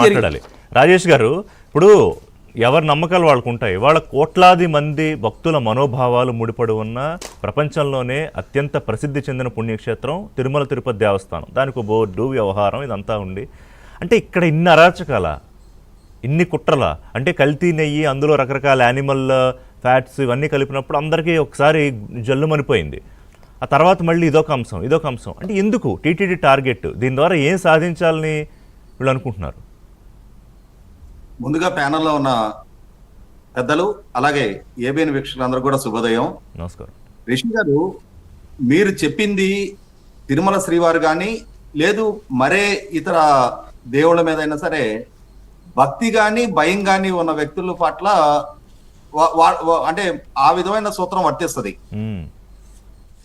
మాట్లాడాలి. రాజేష్ గారు, ఇప్పుడు ఎవరి నమ్మకాలు వాళ్ళకు ఉంటాయి. వాళ్ళ కోట్లాది మంది భక్తుల మనోభావాలు ముడిపడి ఉన్న ప్రపంచంలోనే అత్యంత ప్రసిద్ధి చెందిన పుణ్యక్షేత్రం తిరుమల తిరుపతి దేవస్థానం. దానికి ఒక బోర్డు, వ్యవహారం ఇదంతా ఉండి, అంటే ఇక్కడ ఇన్ని అరాచకాల, ఇన్ని కుట్రల, అంటే కల్తీ నెయ్యి, అందులో రకరకాల యానిమల్ ఫ్యాట్స్ ఇవన్నీ కలిపినప్పుడు అందరికీ ఒకసారి జల్లుమనిపోయింది. ఆ తర్వాత మళ్ళీ ఇదొక అంశం. అంటే ఎందుకు టీటీడీ టార్గెట్? దీని ద్వారా ఏం సాధించాలని వీళ్ళు అనుకుంటున్నారు? ముందుగా ప్యానల్లో ఉన్న పెద్దలు, అలాగే ఏబిఎన్ వీక్షకులందరూ కూడా శుభోదయం. నమస్కారం. రిషి గారు, మీరు చెప్పింది తిరుమల శ్రీవారు కానీ లేదు మరే ఇతర దేవుళ్ళ మీద అయినా సరే భక్తి కానీ భయం కానీ ఉన్న వ్యక్తుల పట్ల అంటే ఆ విధమైన సూత్రం వర్తిస్తుంది.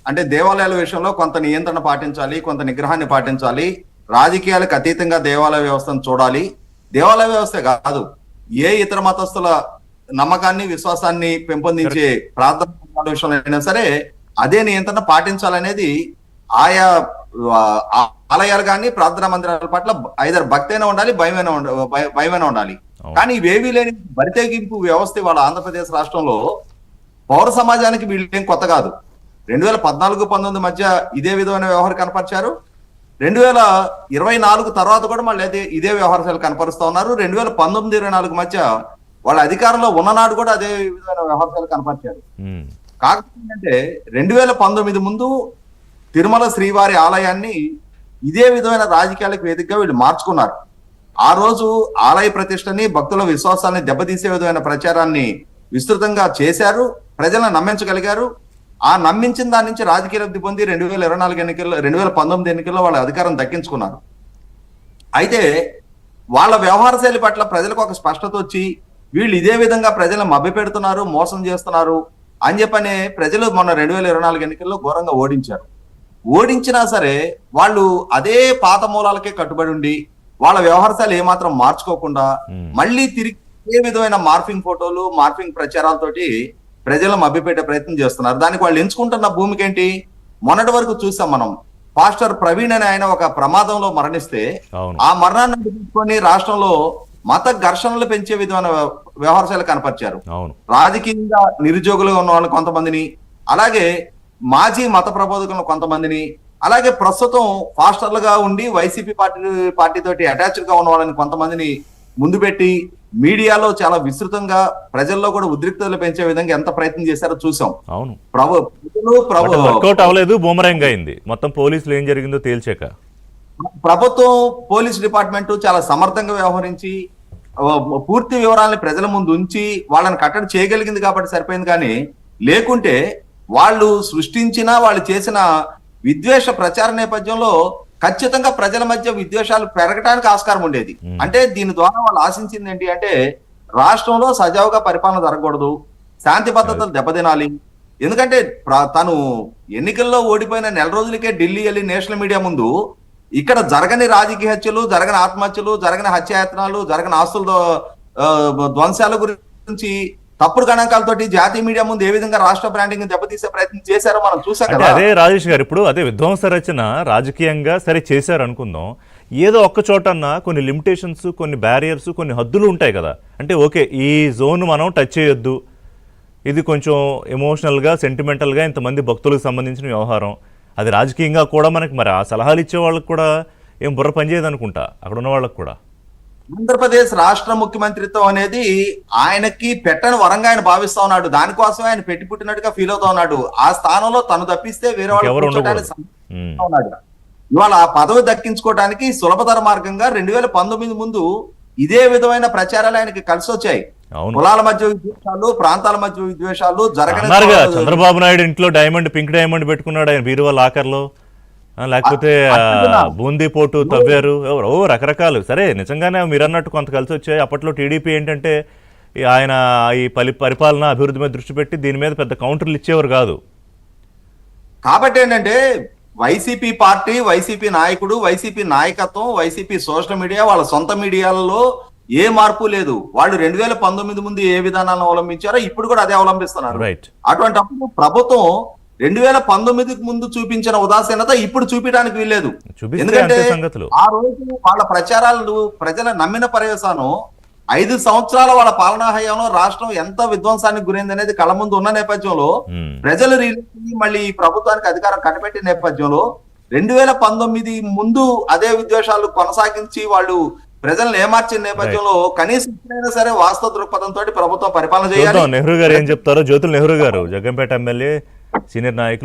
అంటే దేవాలయాల విషయంలో కొంత నియంత్రణ పాటించాలి, కొంత నిగ్రహాన్ని పాటించాలి, రాజకీయాలకు అతీతంగా దేవాలయ వ్యవస్థను చూడాలి. దేవాలయ వ్యవస్థ కాదు, ఏ ఇతర మతస్థుల నమ్మకాన్ని విశ్వాసాన్ని పెంపొందించే ప్రార్థన విషయంలో అయినా సరే అదే నియంత్రణ పాటించాలనేది ఆయా ఆలయాలు కానీ ప్రార్థనా మందిరాల పట్ల ఐదర్ భక్తి అయినా ఉండాలి, భయమైనా ఉండాలి. కానీ ఇవేవీ లేని బరితెగింపు వ్యవస్థ వాళ్ళ ఆంధ్రప్రదేశ్ రాష్ట్రంలో పౌర సమాజానికి వీళ్ళేం కొత్త కాదు. 2014-19 మధ్య ఇదే విధమైన వ్యవహారం కనపరిచారు. 2024 తర్వాత కూడా మళ్ళీ ఇదే వ్యవహారాలు కనపరుస్తా ఉన్నారు. 2019-24 మధ్య వాళ్ళ అధికారంలో ఉన్ననాడు కూడా అదే విధమైన వ్యవహారాలు కనపరిచారు. కాకపోతే ఏంటంటే 2019 ముందు తిరుమల శ్రీవారి ఆలయాన్ని ఇదే విధమైన రాజకీయాలకు వేదికగా వీళ్ళు మార్చుకున్నారు. ఆ రోజు ఆలయ ప్రతిష్టని, భక్తుల విశ్వాసాన్ని దెబ్బతీసే విధమైన ప్రచారాన్ని విస్తృతంగా చేశారు, ప్రజలను నమ్మించగలిగారు. ఆ నమ్మించిన దాని నుంచి రాజకీయ లబ్ధి పొంది 2024 ఎన్నికల్లో 2019 ఎన్నికల్లో వాళ్ళ అధికారం దక్కించుకున్నారు. అయితే వాళ్ళ వ్యవహార శైలి పట్ల ప్రజలకు ఒక స్పష్టత వచ్చి వీళ్ళు ఇదే విధంగా ప్రజలను మభ్యపెడుతున్నారు, మోసం చేస్తున్నారు అని చెప్పనే ప్రజలు మొన్న 2024 ఎన్నికల్లో ఘోరంగా ఓడించారు. ఓడించినా సరే వాళ్ళు అదే పాత మూలాలకే కట్టుబడి ఉండి వాళ్ళ వ్యవహార శైలి ఏమాత్రం మార్చుకోకుండా మళ్ళీ తిరిగి ఏ విధమైన మార్ఫింగ్ ఫోటోలు, మార్ఫింగ్ ప్రచారాలతోటి ప్రజలను మభ్యపెట్టే ప్రయత్నం చేస్తున్నారు. దానికి వాళ్ళు ఎంచుకుంటున్న భూమికి ఏంటి? మొన్నటి వరకు చూసాం మనం, పాస్టర్ ప్రవీణ్ అనే ఆయన ఒక ప్రమాదంలో మరణిస్తే ఆ మరణాన్ని తీసుకొని రాష్ట్రంలో మత ఘర్షణలు పెంచే విధమైన వ్యవహారాలు కనపరిచారు. రాజకీయంగా నిరుద్యోగులుగా ఉన్న వాళ్ళని కొంతమందిని, అలాగే మాజీ మత ప్రబోధకులను కొంతమందిని, అలాగే ప్రస్తుతం పాస్టర్లుగా ఉండి వైసీపీ పార్టీ తోటి అటాచ్డ్ గా ఉన్న వాళ్ళని కొంతమందిని ముందు పెట్టి మీడియాలో చాలా విస్తృతంగా ప్రజల్లో కూడా ఉద్రిక్తతలు పెంచే విధంగా ఎంత ప్రయత్నం చేశారో చూసాం. అవును, వర్కౌట్ అవ్వలేదు, బూమరాంగ్ అయింది. మొత్తం పోలీసులు ఏం జరిగిందో తేల్చాక ప్రభుత్వం, పోలీస్ డిపార్ట్మెంట్ చాలా సమర్థంగా వ్యవహరించి పూర్తి వివరాలని ప్రజల ముందు ఉంచి వాళ్ళని కట్టడి చేయగలిగింది కాబట్టి సరిపోయింది. కానీ లేకుంటే వాళ్ళు సృష్టించిన, వాళ్ళు చేసిన విద్వేష ప్రచార నేపథ్యంలో ఖచ్చితంగా ప్రజల మధ్య విద్వేషాలు పెరగడానికి ఆస్కారం ఉండేది. అంటే దీని ద్వారా వాళ్ళు ఆశించింది ఏంటి అంటే రాష్ట్రంలో సజావుగా పరిపాలన జరగకూడదు, శాంతి భద్రతలు దెబ్బతినాలి. ఎందుకంటే తను ఎన్నికల్లో ఓడిపోయిన నెల రోజులకే ఢిల్లీ వెళ్ళి నేషనల్ మీడియా ముందు ఇక్కడ జరగని రాజకీయ హత్యలు, జరగని ఆత్మహత్యలు, జరగని హత్యాయత్నాలు, జరగని ఆస్తుల ధ్వంసాల గురించి తప్పుడు గణాంకాలతోటి జాతీయ మీడియా ముందు ఏ విధంగా రాష్ట్ర బ్రాండింగ్ దెబ్బతీసే ప్రయత్నం చేశారో మనం చూసాం కదా. అదే రాజేష్ గారు, ఇప్పుడు అదే విధ్వంస రచన రాజకీయంగా సరే చేశారు అనుకుందాం, ఏదో ఒక్క చోటన్నా కొన్ని లిమిటేషన్స్, కొన్ని బ్యారియర్స్, కొన్ని హద్దులు ఉంటాయి కదా. అంటే ఓకే, ఈ జోన్ మనం టచ్ చేయొద్దు, ఇది కొంచెం ఎమోషనల్గా, సెంటిమెంటల్గా ఇంతమంది భక్తులకు సంబంధించిన వ్యవహారం, అది రాజకీయంగా కూడా మనకి మరి ఆ సలహాలు ఇచ్చే వాళ్ళకి కూడా ఏం బుర్ర పనిచేయదు అనుకుంటా, అక్కడ ఉన్న వాళ్ళకి కూడా. ఆంధ్రప్రదేశ్ రాష్ట్ర ముఖ్యమంత్రిత్వం అనేది ఆయనకి పెట్టని వరంగా ఆయన భావిస్తా ఉన్నాడు. దానికోసమే ఆయన పెట్టి పుట్టినట్టుగా ఫీల్ అవుతా ఉన్నాడు. ఆ స్థానంలో తను తప్పిస్తే వేరే వాళ్ళు ఉన్నాడు. ఇవాళ ఆ పదవి దక్కించుకోవడానికి సులభతర మార్గంగా 2019 ముందు ఇదే విధమైన ప్రచారాలు ఆయనకి కలిసి వచ్చాయి. కులాల మధ్య విద్వేషాలు, ప్రాంతాల మధ్య విద్వేషాలు జరగని. చంద్రబాబు నాయుడు ఇంట్లో డైమండ్, పింక్ డైమండ్ పెట్టుకున్నాడు ఆయన బీరువా లాకర్లో, లేకపోతే బూందీ పోటు తవ్వారు, రకరకాలు. సరే, నిజంగానే మీరు అన్నట్టు కొంత కలిసి వచ్చాయి. అప్పట్లో టీడీపీ ఏంటంటే ఆయన ఈ పరిపాలన అభివృద్ధి మీద దృష్టి పెట్టి దీని మీద పెద్ద కౌంటర్లు ఇచ్చేవారు కాదు. కాబట్టి ఏంటంటే వైసీపీ పార్టీ, వైసీపీ నాయకుడు, వైసీపీ నాయకత్వం, వైసీపీ సోషల్ మీడియా, వాళ్ళ సొంత మీడియాలలో ఏ మార్పు లేదు. వాళ్ళు 2019 ముందు ఏ విధానాలను అవలంబించారో ఇప్పుడు కూడా అదే అవలంబిస్తున్నారు. అటువంటిప్పుడు ప్రభుత్వం 2019కి ముందు చూపించిన ఉదాసీనత ఇప్పుడు చూపించడానికి వీల్లేదు. చూపిస్తే ఎందుకంటే అంతే సంగతులు. ఆ రోజు వాళ్ళ ప్రచారాలు ప్రజల నమ్మిన పర్యవసానం 5 సంవత్సరాల వాళ్ళ పాలనా హయాంలో రాష్ట్రం ఎంత విధ్వంసానికి గురైంది అనేది కళ్ళ ముందు ఉన్న నేపథ్యంలో ప్రజలు రిలీజ్ మళ్ళీ ఈ ప్రభుత్వానికి అధికారం కట్టబెట్టిన నేపథ్యంలో 2019 ముందు అదే విద్వేషాలు కొనసాగించి వాళ్ళు ప్రజలను ఏమార్చిన నేపథ్యంలో కనీసం ఇప్పుడైనా సరే వాస్తవ దృక్పథంతో ప్రభుత్వం పరిపాలన చేయాలి. నెహ్రూ గారు ఏం చెప్తారో. జ్యోతుల్ నెహ్రూ గారు, జగ్గంపేట ఎమ్మెల్యే, సీనియర్ నాయకులు.